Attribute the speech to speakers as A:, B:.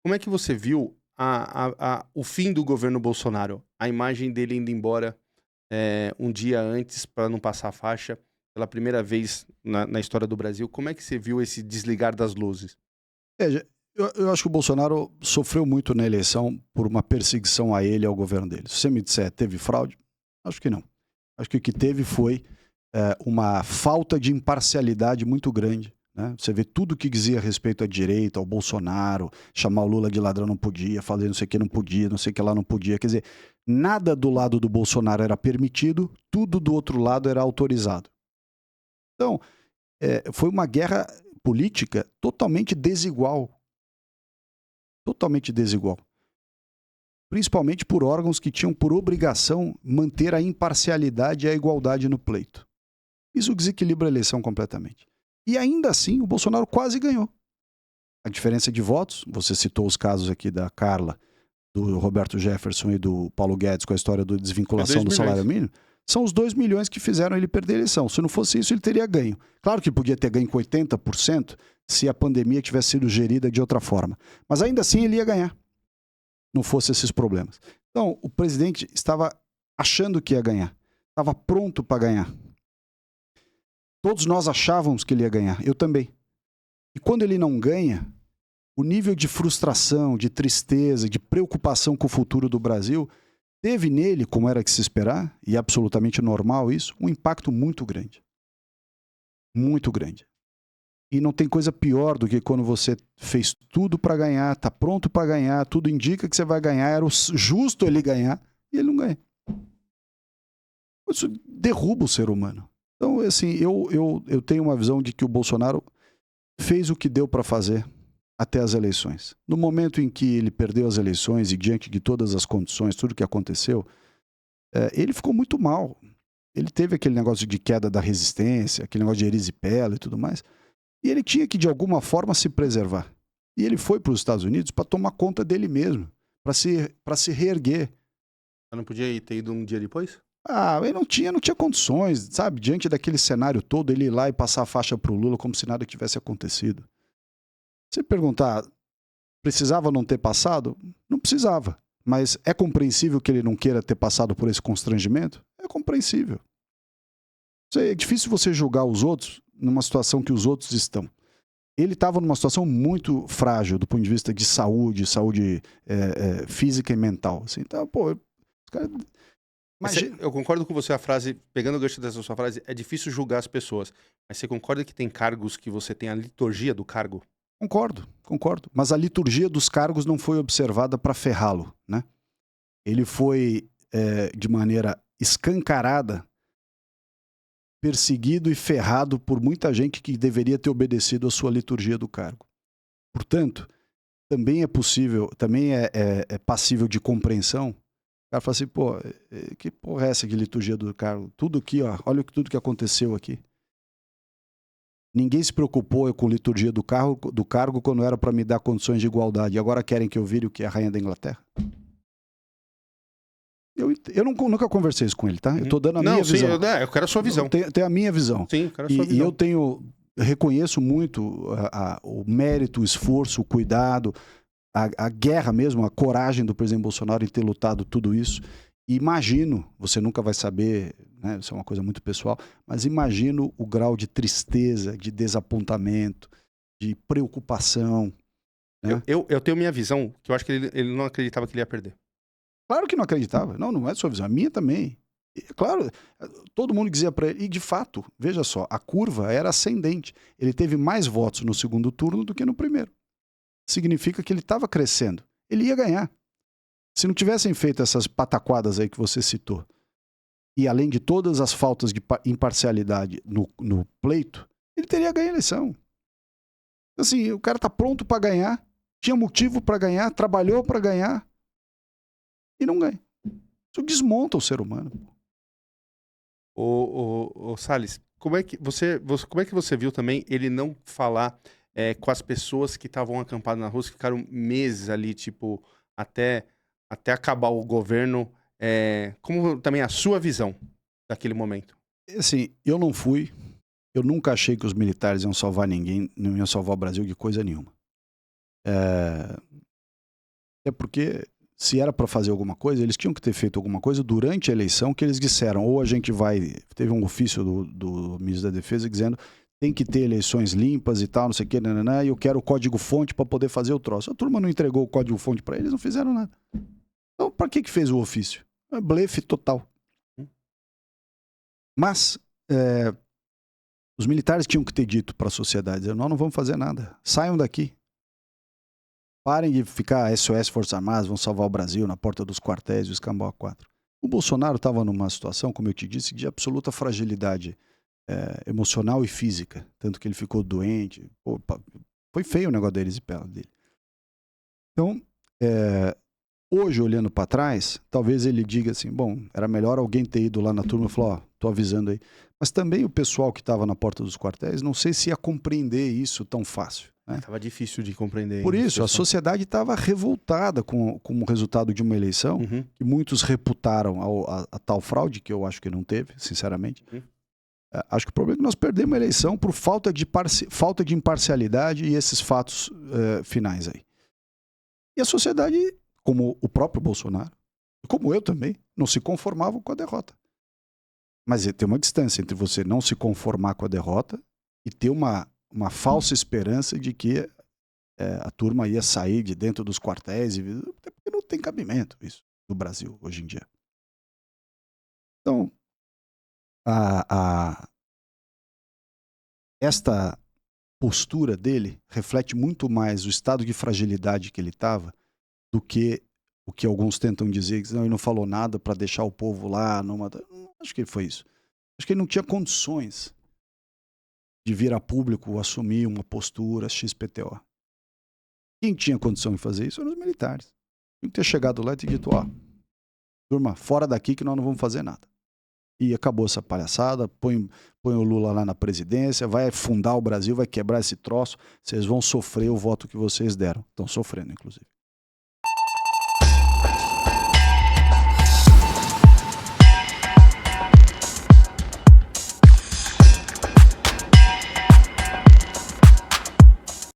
A: Como é que você viu o fim do governo Bolsonaro? A imagem dele indo embora, um dia antes para não passar a faixa, pela primeira vez na história do Brasil. Como é que você viu esse desligar das luzes?
B: Eu acho que o Bolsonaro sofreu muito na eleição por uma perseguição a ele e ao governo dele. Se você me disser, teve fraude? Acho que não. Acho que o que teve foi uma falta de imparcialidade muito grande. Né? Você vê tudo que dizia a respeito à direita, ao Bolsonaro, chamar o Lula de ladrão não podia, fazer não sei o que não podia, não sei o que lá não podia. Quer dizer, nada do lado do Bolsonaro era permitido, tudo do outro lado era autorizado. Então, foi uma guerra política totalmente desigual. Totalmente desigual. Principalmente por órgãos que tinham por obrigação manter a imparcialidade e a igualdade no pleito. Isso desequilibra a eleição completamente. E ainda assim, o Bolsonaro quase ganhou. A diferença de votos, você citou os casos aqui da Carla, do Roberto Jefferson e do Paulo Guedes com a história da
A: Foi
B: desvinculação
A: 2
B: do salário
A: milhões.
B: mínimo, são os 2 milhões que fizeram ele perder a eleição. Se não fosse isso, ele teria ganho. Claro que podia ter ganho com 80% se a pandemia tivesse sido gerida de outra forma. Mas ainda assim ele ia ganhar, não fosse esses problemas. Então, o presidente estava achando que ia ganhar. Estava pronto para ganhar. Todos nós achávamos que ele ia ganhar. Eu também. E quando ele não ganha, o nível de frustração, de tristeza, de preocupação com o futuro do Brasil teve nele, como era que se esperar, e é absolutamente normal isso, um impacto muito grande. Muito grande. E não tem coisa pior do que quando você fez tudo para ganhar, tá pronto para ganhar, tudo indica que você vai ganhar, era justo ele ganhar, e ele não ganha. Isso derruba o ser humano. Então, assim, eu tenho uma visão de que o Bolsonaro fez o que deu para fazer até as eleições. No momento em que ele perdeu as eleições e diante de todas as condições, tudo que aconteceu, ele ficou muito mal. Ele teve aquele negócio de queda da resistência, aquele negócio de erisipela e tudo mais. E ele tinha que, de alguma forma, se preservar. E ele foi para os Estados Unidos para tomar conta dele mesmo, para se reerguer.
A: Eu não podia ter ido um dia depois?
B: Ele não tinha condições, sabe? Diante daquele cenário todo, ele ir lá e passar a faixa para o Lula como se nada tivesse acontecido. Você perguntar, precisava não ter passado? Não precisava. Mas é compreensível que ele não queira ter passado por esse constrangimento? É compreensível. É difícil você julgar os outros numa situação que os outros estão. Ele estava numa situação muito frágil do ponto de vista de saúde física e mental. Assim, então, pô, os caras. Imagina.
A: Eu concordo com você, a frase, pegando o gancho dessa sua frase, é difícil julgar as pessoas. Mas você concorda que tem cargos que você tem a liturgia do cargo?
B: Concordo, concordo. Mas a liturgia dos cargos não foi observada para ferrá-lo, né? Ele foi, de maneira escancarada, perseguido e ferrado por muita gente que deveria ter obedecido à sua liturgia do cargo. Portanto, também é possível, também é passível de compreensão. O cara fala assim, pô, que porra é essa de liturgia do cargo? Tudo aqui, ó, olha tudo que aconteceu aqui. Ninguém se preocupou com liturgia do cargo quando era para me dar condições de igualdade. E agora querem que eu vire o que? A rainha da Inglaterra? Eu nunca conversei isso com ele, tá? Eu
A: Uhum.
B: estou dando a
A: Não,
B: minha
A: sim,
B: visão.
A: eu quero a sua
B: Eu
A: visão.
B: tenho a minha visão.
A: Sim, eu quero a sua
B: E eu
A: visão.
B: reconheço muito o mérito, o esforço, o cuidado, a guerra mesmo, a coragem do presidente Bolsonaro em ter lutado tudo isso. E imagino, você nunca vai saber, né, isso é uma coisa muito pessoal, mas imagino o grau de tristeza, de desapontamento, de preocupação,
A: Eu,
B: né?
A: eu, eu tenho minha visão, que eu acho que ele não acreditava que ele ia perder.
B: Claro que não acreditava. Não, não é sua visão, a minha também. Claro, todo mundo dizia para ele, e de fato, veja só, a curva era ascendente. Ele teve mais votos no segundo turno do que no primeiro. Significa que ele estava crescendo. Ele ia ganhar. Se não tivessem feito essas pataquadas aí que você citou, e além de todas as faltas de imparcialidade no pleito, ele teria ganho a eleição. Assim, o cara tá pronto para ganhar, tinha motivo para ganhar, trabalhou para ganhar e não ganha. Isso desmonta o ser humano.
A: Ô Salles, como é que você viu também ele não falar com as pessoas que estavam acampadas na rua, que ficaram meses ali, tipo, até, até acabar o governo? Como também a sua visão daquele momento?
B: Assim, eu não fui, eu nunca achei que os militares iam salvar ninguém, não iam salvar o Brasil de coisa nenhuma. É, É porque se era para fazer alguma coisa, eles tinham que ter feito alguma coisa durante a eleição que eles disseram, ou a gente vai... Teve um ofício do ministro da Defesa dizendo tem que ter eleições limpas e tal, não sei o que, e eu quero o código-fonte para poder fazer o troço. A turma não entregou o código-fonte para eles, não fizeram nada. Então, para que fez o ofício? É blefe total. Mas os militares tinham que ter dito para a sociedade, nós não vamos fazer nada, saiam daqui. Parem de ficar SOS Forças Armadas, vão salvar o Brasil na porta dos quartéis e o escambau a 4. O Bolsonaro estava numa situação, como eu te disse, de absoluta fragilidade emocional e física. Tanto que ele ficou doente. Pô, foi feio o negócio dele. Então, hoje, olhando para trás, talvez ele diga assim, bom, era melhor alguém ter ido lá na turma e falar, ó, tô avisando aí. Mas também o pessoal que estava na porta dos quartéis, não sei se ia compreender isso tão fácil.
A: Tava difícil de compreender.
B: Por isso, a sociedade estava revoltada com o resultado de uma eleição que muitos reputaram a tal fraude, que eu acho que não teve, sinceramente. Acho que o problema é que nós perdemos a eleição por falta de imparcialidade e esses fatos finais aí. E a sociedade, como o próprio Bolsonaro, como eu também, não se conformavam com a derrota. Mas tem uma distância entre você não se conformar com a derrota e ter uma falsa esperança de que a turma ia sair de dentro dos quartéis, até porque não tem cabimento isso no Brasil hoje em dia. Então, esta postura dele reflete muito mais o estado de fragilidade que ele estava do que o que alguns tentam dizer, que não, ele não falou nada para deixar o povo lá. Não acho que foi isso. Acho que ele não tinha condições de vir a público assumir uma postura XPTO. Quem tinha condição de fazer isso eram os militares. Tinha que ter chegado lá e ter dito, ó, turma, fora daqui que nós não vamos fazer nada. E acabou essa palhaçada, põe o Lula lá na presidência, vai afundar o Brasil, vai quebrar esse troço, vocês vão sofrer o voto que vocês deram. Estão sofrendo, inclusive.